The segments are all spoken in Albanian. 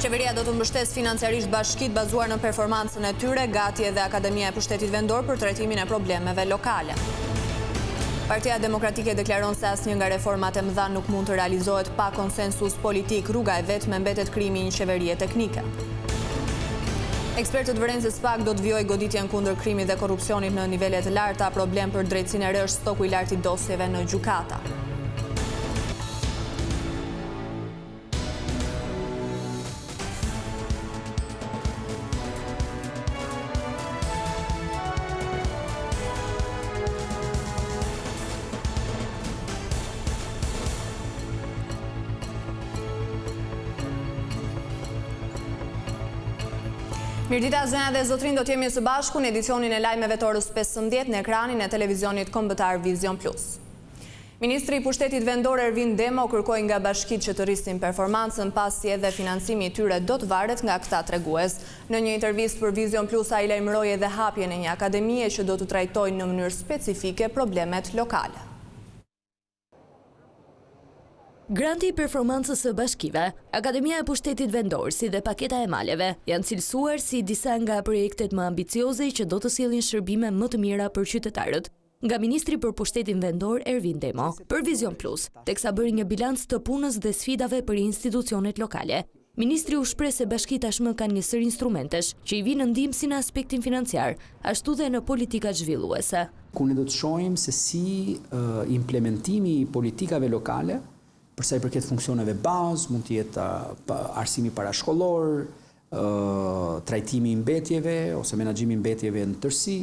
Qeveria do të mbështes financiarisht bashkitë bazuar në performancën e tyre, gati edhe Akademia e Pushtetit Vendor për trajtimin e problemeve lokale. Partia Demokratike deklaron se asnjë nga reformat e mëdha nuk mund të realizohet pa konsensus politik, rruga e vetme mbetet krijimi i një qeverie teknike. Ekspertët vëren se SPAK do të vijojë goditjen kundër krimit dhe korrupsionit në nivele të larta, problem për drejtësinë e re është stoku i lartë i dosjeve në gjykata. Mirëdita zëna dhe zotrin, do të jemi së bashku në edicionin e lajmeve të orës 15 në ekranin e televizionit kombëtar Vision Plus. Ministri i Pushtetit Vendor Ervin Demo kërkoi nga bashkitë që të rrisin performancën pasi edhe financimi i tyre do të varet nga këta tregues. Në një intervistë për Vision Plus ai lajmëroi edhe hapjen e një akademie që do të trajtojë në mënyrë specifike problemet lokale. Granti i performancës së bashkive, Akademia e Pushtetit Vendor si dhe paketa e maleve janë cilësuar si disa nga projektet më ambicioze që do të sjellin shërbime më të mira për qytetarët. Nga Ministri për Pushtetin Vendor Ervin Demo, për Vision Plus, teksa bëri një bilanc të punës dhe sfidave për institucionet lokale. Ministri u shpreh se bashkitë tashmë kanë një sër instrumentesh që i vinë në ndihmë si në aspektin financiar, ashtu dhe në politika zhvilluese. Ku ne do të shohim se si implementimi i politikave lokale përsa i përket funksioneve bazë, mund të jetë arsimi parashkollor, trajtimi i mbetjeve ose menaxhimi i mbetjeve në tërësi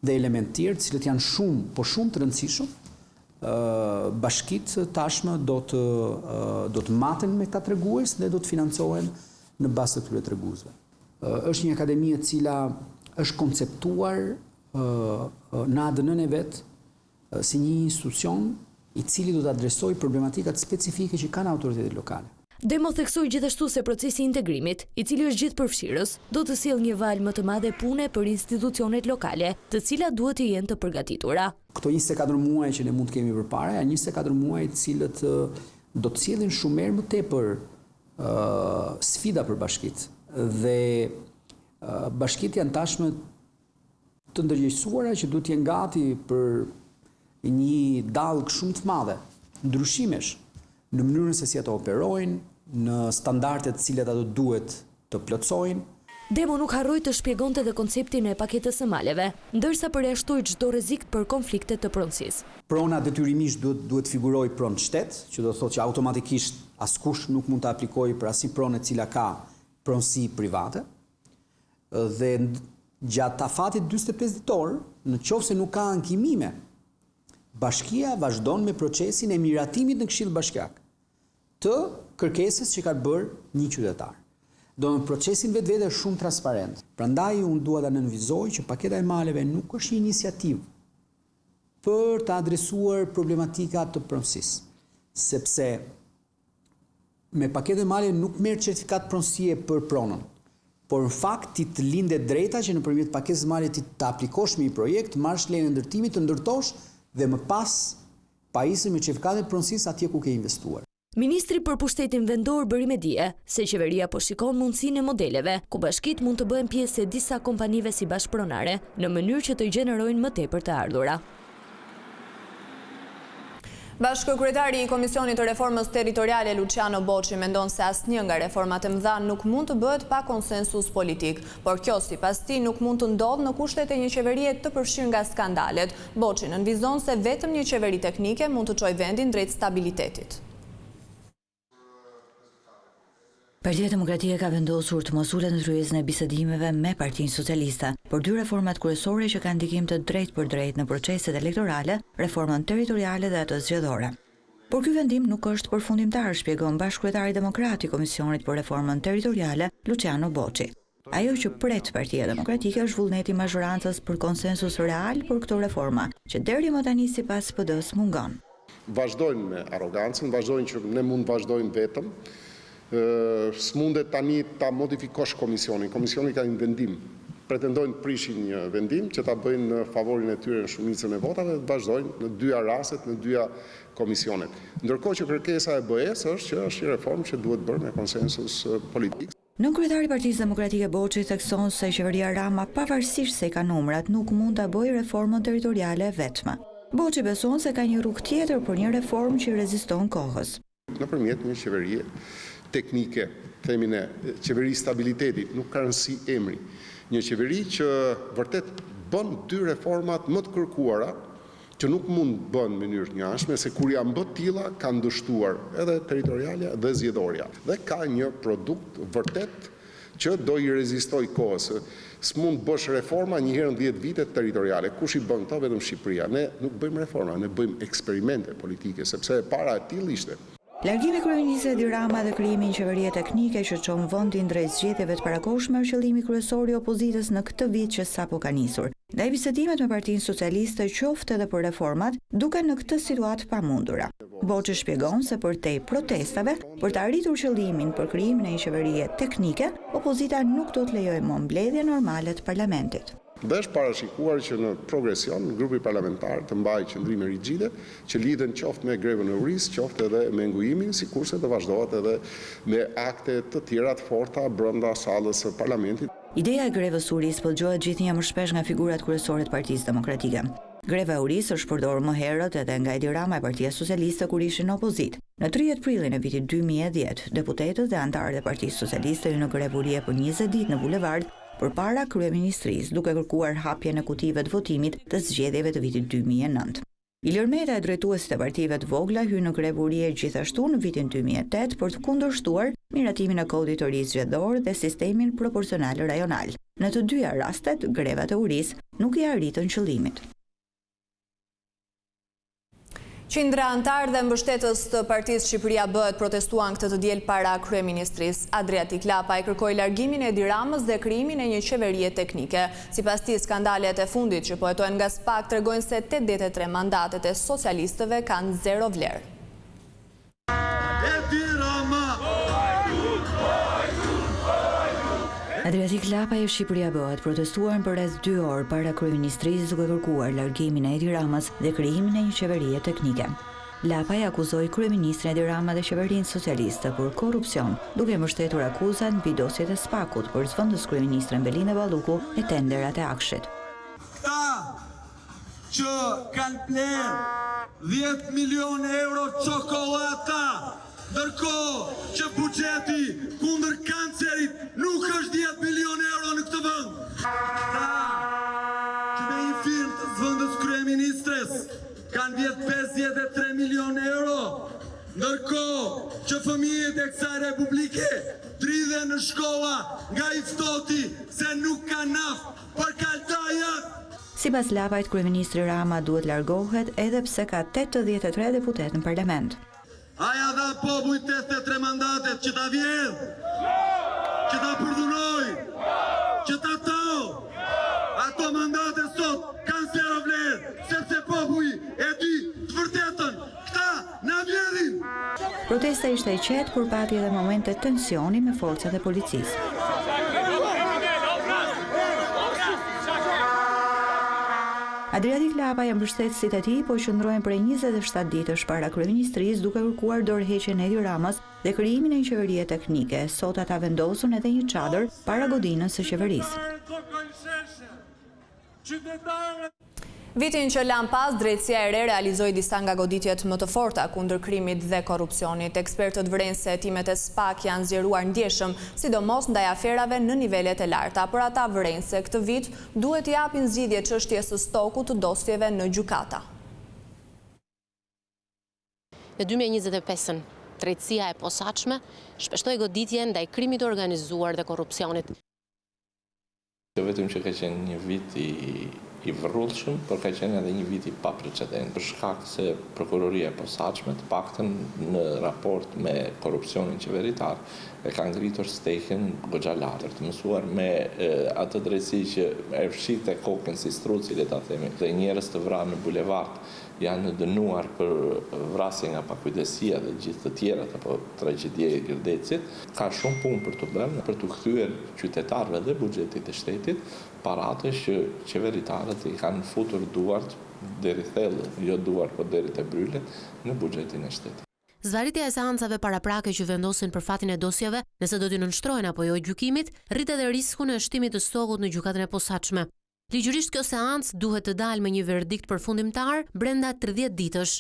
dhe elementë tjerë, të cilët janë shumë të rëndësishëm. Bashkitë tashmë do të maten me këta tregues dhe do të financohen në bazë të këtyre treguesve. Është një akademi e cila është konceptuar në ADN-n e vet si një institucion i cili do të adresoj problematikat specifike që kanë autoritetet lokale. Demo theksoi gjithashtu se procesi i integrimit, i cili është gjithëpërfshirës, do të sjellë një valë më të madhe pune për institucionet lokale, të cilat duhet të jenë të përgatitura. Këto 24 muaj që ne mund të kemi përpara, janë 24 muaj të cilët do të sjellin shumë më tepër sfida për bashkitë dhe bashkitë janë tashmë të ndërgjegjësuara që duhet të jenë gati për një dallgë shumë të madhe, ndryshimesh në mënyrën se si ato operojnë, në standardet të cilat ato duhet të plotësojnë. Demo nuk harroi të shpjegonte edhe konceptin e paketës së maleve, ndërsa përjashtoi çdo rrezik për konflikte të pronësisë. Prona detyrimisht duhet figurojë pronë shtet, që do të thotë që automatikisht askush nuk mund të aplikojë për asnjë pronë e cila ka pronësi private. Dhe gjatë afatit 45 ditor, nëse nuk ka ankimime, bashkia vazhdon me procesin e miratimit në Këshill Bashkiak të kërkesës që ka bërë një qytetar. Në procesin vetvete është shumë transparent. Prandaj unë dua ta nënvizoj që paketa e maleve nuk është një iniciativë për të adresuar problematika të pronësisë, sepse me paketën e maleve nuk merr certifikat pronësie për pronën, por në fakt ti të lindet drejta që nëpërmjet paketës së maleve ti të aplikosh me një projekt, marrësh lejen e ndërtimit, të ndërtosh dhe më pas pajisën me certifikatin e pronësisë atje ku ke investuar. Ministri për Pushtetin Vendor bëri me dije se qeveria po shikon mundësinë e modeleve ku bashkitë mund të bëhen pjesë e disa kompanive si bashkëpronare në mënyrë që të gjenerojnë më tepër të ardhura. Bashkëkryetari i Komisionit të Reformës Territoriale Luciano Boçi mendon se asnjë nga reformat e mëdha nuk mund të bëhet pa konsensus politik, por kjo sipas tij nuk mund të ndodhë në kushtet e një qeverie të përfshirë nga skandalet. Boçi nënvizon se vetëm një qeveri teknike mund të çojë vendin drejt stabilitetit. Partia Demokratike ka vendosur të mos ulet në kryesën e bisedimeve me Partinë Socialiste, por dy reformat kryesore që kanë ndikim të drejtë për drejtë në proceset elektorale, reformën territoriale dhe atë zgjedhore. Por ky vendim nuk është përfundimtar, shpjegon bashkëkryetari demokrat i Komisionit për Reformën Territoriale, Luciano Boçi. Ajo që pret Partia Demokratike është vullneti i mazhorancës për konsensus real për këto reforma, që deri më tani sipas PD-s mungon. Vazhdojnë me arrogancën, vazhdojnë që ne mund vazhdojmë vetëm. S'mundet tani ta modifikosh komisionin. Komisioni ka një vendim. Pretendojnë të prishin një vendim që ta bëjnë në favorin e tyre në shumicën e votave dhe të vazhdojnë në dyja rastet, në dyja komisionet. Ndërkohë që kërkesa e BE-s është që është një reformë që duhet bërë me konsensus politik. Nënkryetari i Partisë Demokratike Boçi thekson se qeveria Rama, pavarësisht se ka numrat, nuk mund ta bëjë reformën territoriale e vetme. Boçi beson se ka një rrugë tjetër për një reformë që reziston kohës. Nëpërmjet një qeverie teknike, themin e qeveri stabilitetit, nuk ka rëndësi emri. Një qeveri që vërtet bën dy reformat më të kërkuara, që nuk mund bën në mënyrë të njashme, se kur janë bë tilla kanë dështuar edhe territorialja dhe zgjedhorja. Dhe ka një produkt vërtet që do i rezistoj kohës. S'mund bësh reforma një herë në 10 vite territoriale. Kush i bën këto? Vetëm Shqipëria. Ne nuk bëjmë reforma, ne bëjmë eksperimente politike, sepse para e tillë ishte. Largimi i kryeministit Edi Rama dhe krijimi i një qeverie teknike që çon vendin drejt zgjedhjeve të parakohshme është qëllimi kryesor i opozitës në këtë vit që sapo ka nisur. Ndaj bisedimet me Partinë Socialiste qoftë edhe për reformat duken në këtë situatë pamundura. Boçi shpjegon se përtej protestave për të arritur qëllimin për krijimin e një qeverie teknike, opozita nuk do të lejojë më mbledhje normale të parlamentit. Dhe është parashikuar që në progresion, grupi parlamentar të mbajë qëndrime rigjide që lidhen qoftë me grevën e urisë, qoftë edhe me ngujimin, sikurse të vazhdohet edhe me akte të tjera të forta brenda sallës së parlamentit. Ideja e grevës urisë po dëgjohet gjithnjë më shpesh nga figurat kryesore të Partisë Demokratike. Greva e urisë është përdorur më herët edhe nga Edi Rama e Partia Socialiste kur ishin në opozitë. Në 30 prillin e vitit 2010, deputetët dhe anëtarët e Partisë Socialiste hynë në grevë urie për 20 ditë në bulevard përpara kryeministrisë, duke kërkuar hapjen e kutive të votimit të zgjedhjeve të vitit 2009. Ilir Meta e drejtuesit e partive të vogla hynë në grevë urie gjithashtu në vitin 2008 për të kundërshtuar miratimin e kodit të ri zgjedhor dhe sistemin proporcional rajonal. Në të dyja rastet, grevat e urisë nuk i arritën qëllimit. Qindra antarë dhe mbështetës të Partisë Shqipëria Bëhet protestuan këtë të diel para kryeministrisë. Adriatik Lapa i kërkoi largimin e Edi Ramës dhe krijimin e një qeverie teknike. Sipas tij, skandalet e fundit që po hetojnë nga SPAK tregojnë se 83 mandatet e socialistëve kanë zero vlerë. Edi Rama! Adriatik Lapa e Shqipëria Bëhet protestuan për rreth 2 orë para kryeministrisë duke kërkuar largimin e Edi Ramës dhe krijimin e një qeverie teknike. Lapa i akuzoi kryeministrin Edi Rama dhe qeverinë socialiste për korrupsion, duke mbështetur akuzat mbi dosjet e SPAK-ut për zvendës kryeministren Belinda Balluku e tenderat e Akshit. Këta që kanë bler 10 milion euro çokolata, ndërkohë që buxheti kundër kancerit nuk është 10 milion euro në këtë vend. Këta që me një firmë të zvendës kryeministres kanë vjet 53 milion euro, ndërkohë që fëmijët e kësaj republike dridhen në shkolla nga i ftohti se nuk ka naftë për kaltajat. Sipas Lapajt, kryeministri Rama duhet largohet edhe pse ka 83 deputet në parlament. Aja dha popujt 83 mandatet që ta vjedh, që ta përdunoj, që ta tau. Ato mandate sot kanë zero vlerë, sepse popuji e di të vërtetën, këta na vjedhin. Protesta ishte e qetë kur pati edhe momente tensioni me forcat e policisë. Adriatik Lapa e mbështetësit e tij po qëndrojnë prej 27 ditësh para kryeministrisë duke kërkuar dorëheqjen e Edi Ramës dhe krijimin e një qeverie teknike. Sot ata vendosën edhe një çadër para godinës së qeverisë. Vitin që lan pas, drejtësia e re realizoi disa nga goditjet më të forta kundër krimit dhe korrupsionit. Ekspertët vëren se hetimet e SPAK janë zgjeruar ndjeshëm, sidomos ndaj aferave në nivelet e larta. Por ata vëren se këtë vit duhet i japin zgjidhje çështjes së stokut të dosjeve në gjykata. Në 2025-ën, drejtësia e posaçme shpeshtoi goditje ndaj krimit të organizuar dhe korrupsionit. Vetëm që ka qenë një vit i vërrullshëm, por ka qenë edhe një vit i pa precedent, për shkak se prokuroria e posaçme të paktën në raport me korrupsionin qeveritar e ka ngritur steken goxha lart, të mësuar me atë drejtësi që e fshit e kokën si struci, le ta themi, dhe njerëz të vrarë në bulevard janë dënuar për vrasje nga pakujdesia dhe gjithë të tjerat apo tragjedie e Gërdecit, ka shumë punë për të bërë për të kthyer qytetarëve dhe buxhetit të shtetit paratës që qeveritarët i kanë futur duart deri thellë, jo duart, por deri te brylet në buxhetin e shtetit. Zvarritja e seancave paraprake që vendosin për fatin e dosjeve, nëse do t'i nënshtrohen apo jo gjykimit, rrit edhe riskun e shtimit të stokut në gjykatën e posaçme. Ligjërisht kjo seancë duhet të dalë me një verdikt përfundimtar brenda 30 ditësh.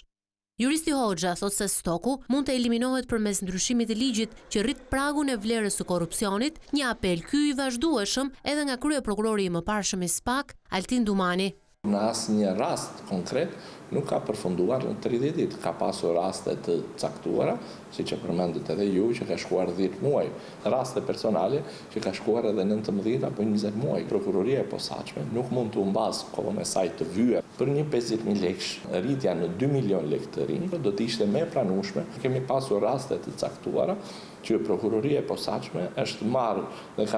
Juristi Hoxha thot se stoku mund të eliminohet përmes ndryshimit të ligjit që rrit pragun e vlerës së korrupsionit, një apel ky i vazhdueshëm edhe nga kryeprokurori i mëparshëm i SPAK, Altin Dumani. Në asnjë rast konkret nuk ka përfunduar në 30 ditë. Ka pasur raste të caktuara, siç e përmendët edhe ju, që ka shkuar 10 muaj, raste personale që ka shkuar edhe 19 apo 20 muaj. Prokuroria e posaçme nuk mund të humbas kohën e saj të vyer për një 50.000 lekësh. Rritja në 2 milion lekë të rinj do të ishte më e pranueshme. Kemi pasur raste të caktuara që prokuroria e posaçme është marrë dhe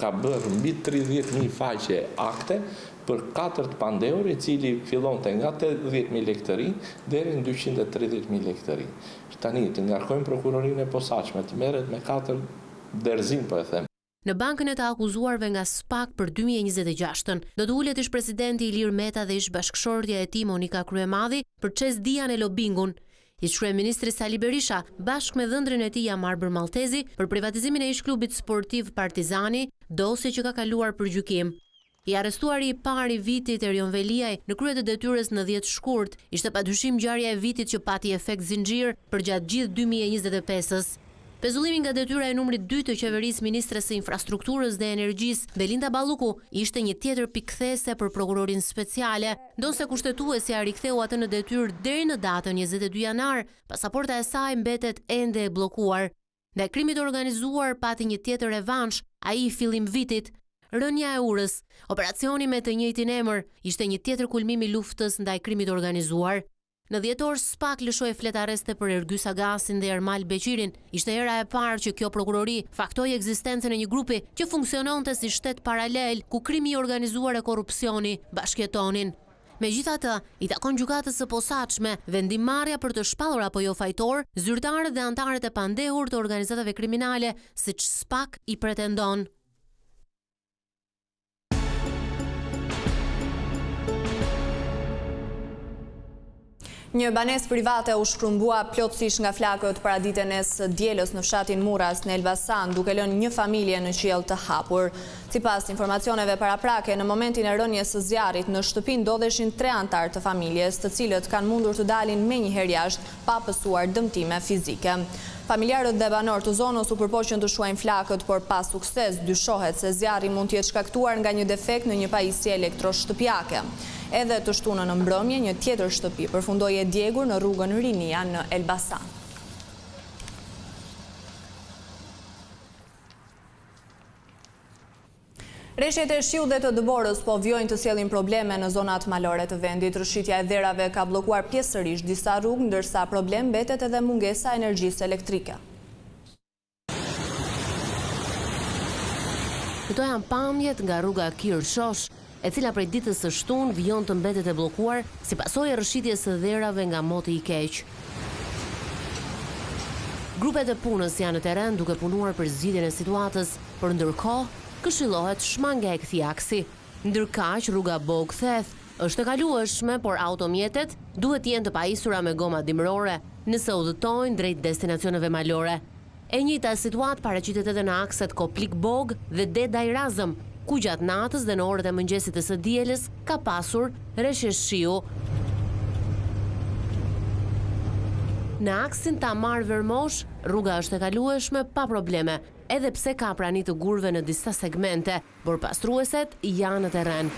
ka bërë mbi 30.000 faqe akte për 4 pandeur, i cili fillonte nga 80.000 lekë të rinj deri në 230.000 lekë të rinj. Tani të ngarkojmë prokurorinë e posaçme të merret me 4 derzim, po e them. Në bankën e të akuzuarve nga SPAK për 2026-ën, do të ulet ish presidenti Ilir Meta dhe ish bashkëshortja e tij Monika Kryemadhi për çes dijan e lobingun. Ish kryeministri Sali Berisha, bashkë me dhëndrin e tij Jamarbër Maltezi, për privatizimin e ish klubit sportiv Partizani, dosje që ka kaluar për gjykim. I arrestuari i parë i vitit Erion Veliaj në krye të detyrës në 10 shkurt, ishte padyshim ngjarja e vitit që pati efekt zinxhir për gjatë gjithë 2025-s. Pezullimi nga detyra e numrit 2 të qeverisë ministres së infrastrukturës dhe energjisë, Belinda Balluku, ishte një tjetër pikthese për prokurorin speciale, ndonse kushtetuesja riktheu atë në detyrë deri në datën 22 janar, pasaporta e saj mbetet ende e bllokuar. Ndaj krimit organizuar pati një tjetër revansh, ai i fillim vitit. Rënja e urës, operacioni me të njëjtin emër, ishte një tjetër kulmim i luftës ndaj krimit organizuar. Në dhjetor SPAK lëshoi flet arreste për Ergys Agasin dhe Ermal Beqirin. Ishte hera e parë që kjo prokurori faktoi ekzistencën e një grupi që funksiononte si shtet paralel ku krimi i organizuar e korrupsioni bashkëjetonin. Megjithatë, i takon gjykatës së posaçme vendimmarrja për të shpallur apo jo fajtor zyrtarët dhe anëtarët e pandehur të organizatave kriminale, siç SPAK i pretendon. Një banesë private u shkrumbua plotësisht nga flakët paraditën e së dielës në fshatin Muras në Elbasan, duke lënë një familje në qiell të hapur. Sipas informacioneve paraprake, në momentin e rënjes së zjarrit në shtëpi ndodheshin 3 anëtar të familjes, të cilët kanë mundur të dalin menjëherë jashtë pa pësuar dëmtime fizike. Familjarët dhe banorët të zonës u përpoqën të shuajnë flakët, por pa sukses. Dyshohet se zjarri mund të jetë shkaktuar nga një defekt në një pajisje elektroshtëpiake. Edhe të shtunën në mbrëmje, një tjetër shtëpi përfundoi e djegur në rrugën Rinia në Elbasan. Reshjet e shiut dhe të dëborës po vjojnë të sjellin probleme në zonat malore të vendit. Rëshitja e dherave ka bllokuar pjesërisht disa rrugë, ndërsa problem mbetet edhe mungesa e energjisë elektrike. Këto janë pamjet nga rruga Kir Shosh, e cila prej ditës së shtunë vijon të mbetet e bllokuar si pasojë e rëshitjes së dherave nga moti i keq. Grupet e punës janë në terren duke punuar për zgjidhjen e situatës, por ndërkohë këshillohet shmange e këtij aksi. Ndërkaq, rruga Bog Theth është e kalueshme, por automjetet duhet të jenë të pajisura me goma dimrore nëse udhëtojnë drejt destinacioneve malore. E njëjta situatë paraqitet edhe në akset Koplik Bog dhe Dedaj Razëm, ku gjatë natës dhe në orët e mëngjesit të së dielës ka pasur reshje shiu. Në aksin Tamar Vermosh, rruga është e kalueshme pa probleme, edhe pse ka prani të gurve në disa segmente, por pastrueset janë në terren.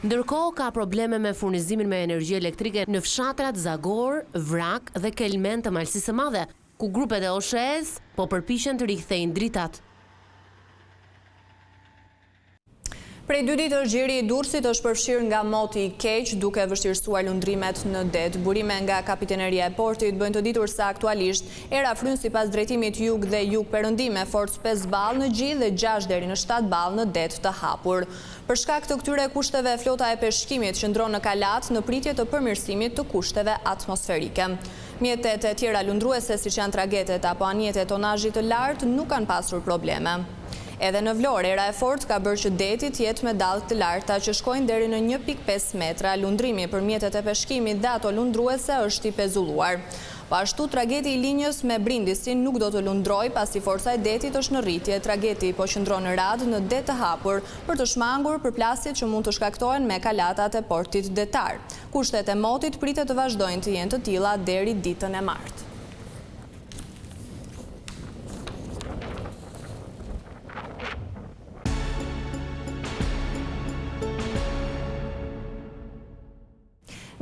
Ndërkohë ka probleme me furnizimin me energji elektrike në fshatrat Zagor, Vrak dhe Kelmen të Malësisë së Madhe, ku grupet e OSHE-s po përpiqen të rikthejnë dritat. Prej 2 ditësh gjiri i Durrësit është përfshirë nga moti i keq, duke vështirësuar lundrimet në det. Burime nga kapiteneria e portit bëjnë të ditur se aktualisht era fryn sipas drejtimit jug dhe jug perëndime, forcë 5 ballë në Gjith dhe 6 deri në 7 ballë në det të hapur. Për shkak të këtyre kushteve, flota e peshqimit qëndron në Kalat në pritje të përmirësimit të kushteve atmosferike. Mjetet e tjera lundruese, siç janë tragetet apo anjetet tonazhit të lartë, nuk kanë pasur probleme. Edhe në Vlorë, era e fortë ka bërë që deti të jetë me dallë të larta që shkojnë deri në 1.5 metra. Lundrimi për mjetet e peshkimit dhe ato lundruese është i pezulluar. Po ashtu, trageti i linjës me Brindisin nuk do të lundroj pasi forca e detit është në rritje. Trageti po qëndron në radhë në det të hapur për të shmangur përplasjet që mund të shkaktohen me kalatat e portit detar. Kushtet e motit pritet të vazhdojnë të jenë të tilla deri ditën e martë.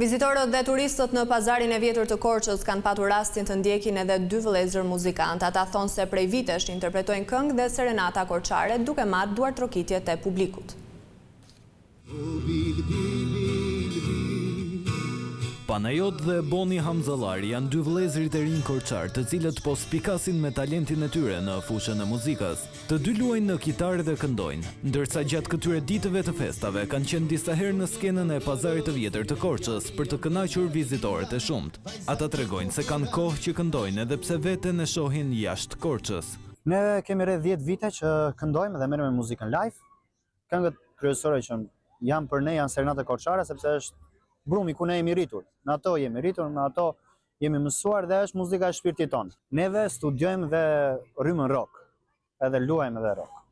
Vizitorët dhe turistët në pazarin e vjetër të Korçës kanë patur rastin të ndjekin edhe 2 vëllezër muzikantë. Ata thonë se prej vitesh interpretojnë këngë dhe serenata korçare duke marrë duartrokitjet e publikut. Panajot dhe Boni Hamzallari janë 2 vëllezërit e rinj korçar, të cilët po spikasin me talentin e tyre në fushën e muzikës. Të dy luajnë në kitarë dhe këndojnë, ndërsa gjatë këtyre ditëve të festave kanë qenë disa herë në skenën e pazarit të vjetër të Korçës për të kënaqur vizitorët e shumt. Ata tregojnë se kanë kohë që këndojnë edhe pse veten e shohin jashtë Korçës. Ne kemi rreth 10 vite që këndojmë dhe merrem me muzikën live. Këngët kryesore që janë për ne janë serenata korçare sepse është brumi ku ne jemi rritur. Në ato jemi rritur, në ato jemi mësuar dhe është muzika e shpirtit tonë. Neve studiojmë dhe rrymën rock, edhe luajmë edhe rock.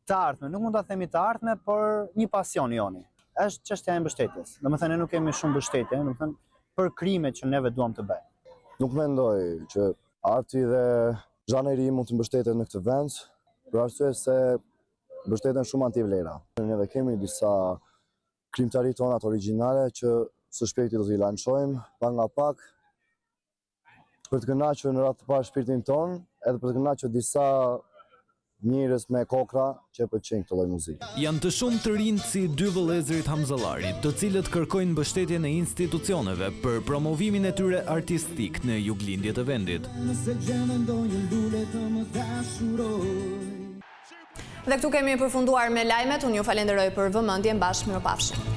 Të ardhme, nuk mund ta themi të ardhme, por një pasion joni. Është çështja e mbështetjes. Domethënë ne nuk kemi shumë mbështetje, domethënë për krimet që neve duam të bëjmë. Nuk mendoj që arti dhe zhanri mund të mbështeten në këtë vend, për arsye se mbështeten shumë antivlera. Ne kemi disa krimtarit tonat origjinale që së shpejti do t'i lançojmë, pak nga pak, për të kënaqur në radhë të parë shpirtin ton, edhe për të kënaqur disa njerëz me kokra që pëlqejnë këtë lloj muzike. Janë të shumë të rinj si 2 vëllezërit Hamzallari, të cilët kërkojnë mbështetjen e institucioneve për promovimin e tyre artistik në juglindjet e vendit. Dhe këtu kemi përfunduar me lajmet, unë ju falenderoj për vëmendjen, bashkë mirupafshim.